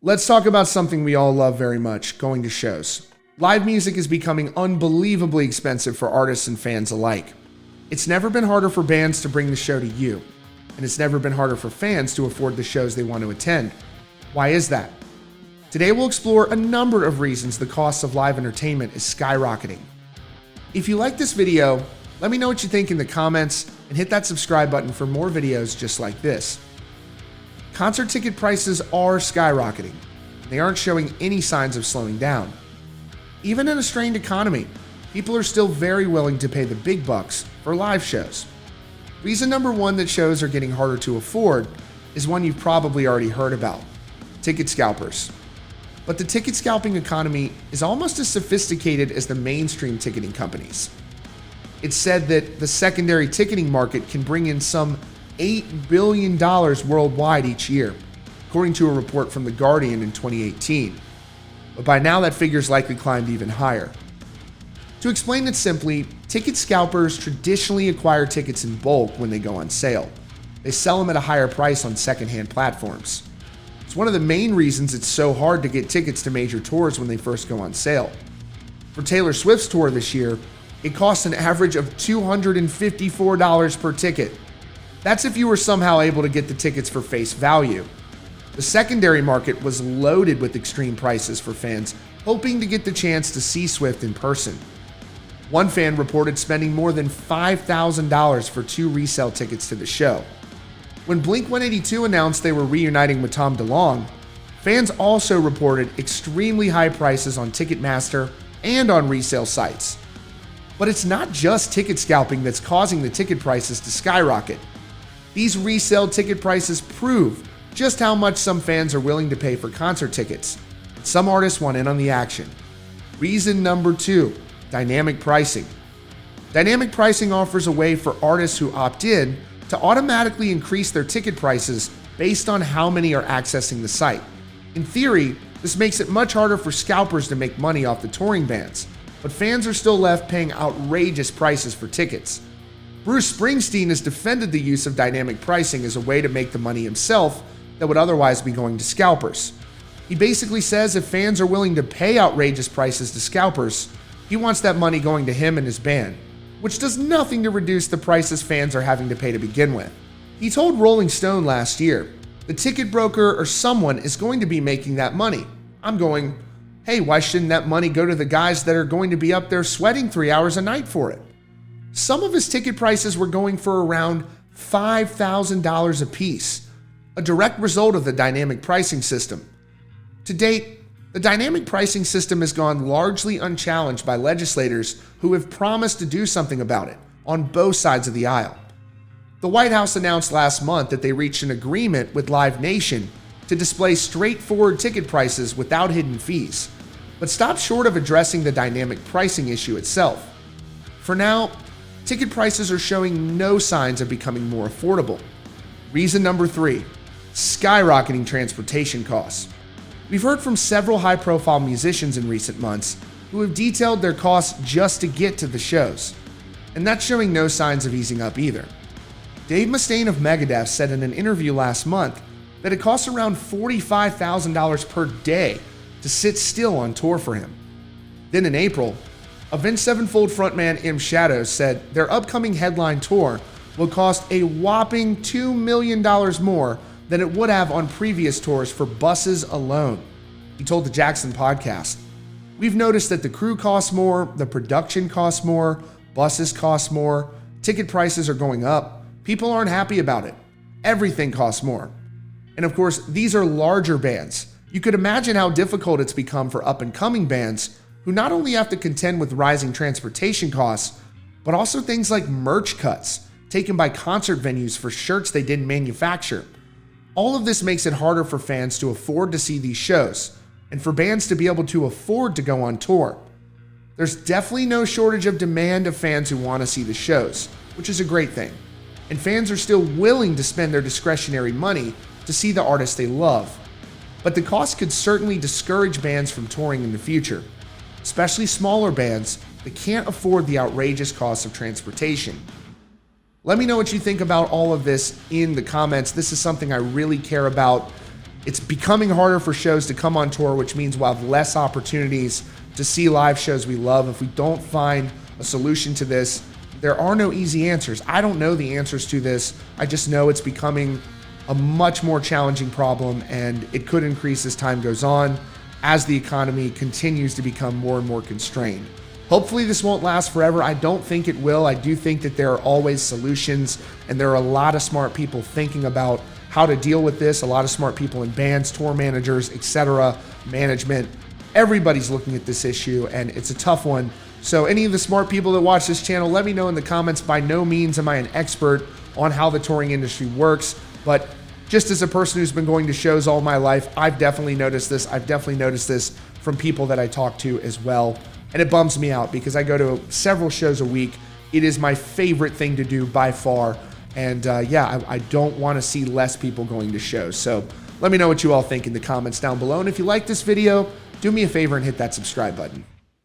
Let's talk about something we all love very much, going to shows. Live music is becoming unbelievably expensive for artists and fans alike. It's never been harder for bands to bring the show to you, and it's never been harder for fans to afford the shows they want to attend. Why is that? Today we'll explore a number of reasons the cost of live entertainment is skyrocketing. If you like this video, let me know what you think in the comments and hit that subscribe button for more videos just like this. Concert ticket prices are skyrocketing. They aren't showing any signs of slowing down. Even in a strained economy, people are still very willing to pay the big bucks for live shows. Reason number one that shows are getting harder to afford is one you've probably already heard about: ticket scalpers. But the ticket scalping economy is almost as sophisticated as the mainstream ticketing companies. It's said that the secondary ticketing market can bring in some $8 billion worldwide each year, according to a report from The Guardian in 2018. But by now that figure's likely climbed even higher. To explain it simply, ticket scalpers traditionally acquire tickets in bulk when they go on sale. They sell them at a higher price on secondhand platforms. It's one of the main reasons it's so hard to get tickets to major tours when they first go on sale. For Taylor Swift's tour this year, it costs an average of $254 per ticket. That's if you were somehow able to get the tickets for face value. The secondary market was loaded with extreme prices for fans hoping to get the chance to see Swift in person. One fan reported spending more than $5,000 for 2 resale tickets to the show. When Blink-182 announced they were reuniting with Tom DeLonge, fans also reported extremely high prices on Ticketmaster and on resale sites. But it's not just ticket scalping that's causing the ticket prices to skyrocket. These resale ticket prices prove just how much some fans are willing to pay for concert tickets. Some artists want in on the action. Reason number 2, dynamic pricing. Dynamic pricing offers a way for artists who opt in to automatically increase their ticket prices based on how many are accessing the site. In theory, this makes it much harder for scalpers to make money off the touring bands, but fans are still left paying outrageous prices for tickets. Bruce Springsteen has defended the use of dynamic pricing as a way to make the money himself that would otherwise be going to scalpers. He basically says if fans are willing to pay outrageous prices to scalpers, he wants that money going to him and his band, which does nothing to reduce the prices fans are having to pay to begin with. He told Rolling Stone last year, "The ticket broker or someone is going to be making that money." I'm going, hey, why shouldn't that money go to the guys that are going to be up there sweating 3 hours a night for it? Some of his ticket prices were going for around $5,000 a piece, a direct result of the dynamic pricing system. To date, the dynamic pricing system has gone largely unchallenged by legislators who have promised to do something about it on both sides of the aisle. The White House announced last month that they reached an agreement with Live Nation to display straightforward ticket prices without hidden fees, but stopped short of addressing the dynamic pricing issue itself. For now, ticket prices are showing no signs of becoming more affordable. Reason number 3, skyrocketing transportation costs. We've heard from several high-profile musicians in recent months who have detailed their costs just to get to the shows, and that's showing no signs of easing up either. Dave Mustaine of Megadeth said in an interview last month that it costs around $45,000 per day to sit still on tour for him. Then in April, Avenged Sevenfold frontman M. Shadows said their upcoming headline tour will cost a whopping $2 million more than it would have on previous tours for buses alone. He told the Jackson podcast, "We've noticed that the crew costs more, the production costs more, buses cost more, ticket prices are going up, people aren't happy about it. Everything costs more." And of course, these are larger bands. You could imagine how difficult it's become for up-and-coming bands who not only have to contend with rising transportation costs, but also things like merch cuts taken by concert venues for shirts they didn't manufacture. All of this makes it harder for fans to afford to see these shows, and for bands to be able to afford to go on tour. There's definitely no shortage of demand of fans who want to see the shows, which is a great thing. And fans are still willing to spend their discretionary money to see the artists they love. But the cost could certainly discourage bands from touring in the future, especially smaller bands that can't afford the outrageous cost of transportation. Let me know what you think about all of this in the comments. This is something I really care about. It's becoming harder for shows to come on tour, which means we'll have less opportunities to see live shows we love. If we don't find a solution to this, there are no easy answers. I don't know the answers to this. I just know it's becoming a much more challenging problem, and it could increase as time goes on, as the economy continues to become more and more constrained. Hopefully this won't last forever. I don't think it will. I do think that there are always solutions, and there are a lot of smart people thinking about how to deal with this. A lot of smart people in bands, tour managers, etc., management. Everybody's looking at this issue, and it's a tough one. So any of the smart people that watch this channel, let me know in the comments. By no means am I an expert on how the touring industry works, but just as a person who's been going to shows all my life, I've definitely noticed this. I've definitely noticed this from people that I talk to as well. And it bums me out because I go to several shows a week. It is my favorite thing to do by far. And yeah, I don't want to see less people going to shows. So let me know what you all think in the comments down below. And if you like this video, do me a favor and hit that subscribe button.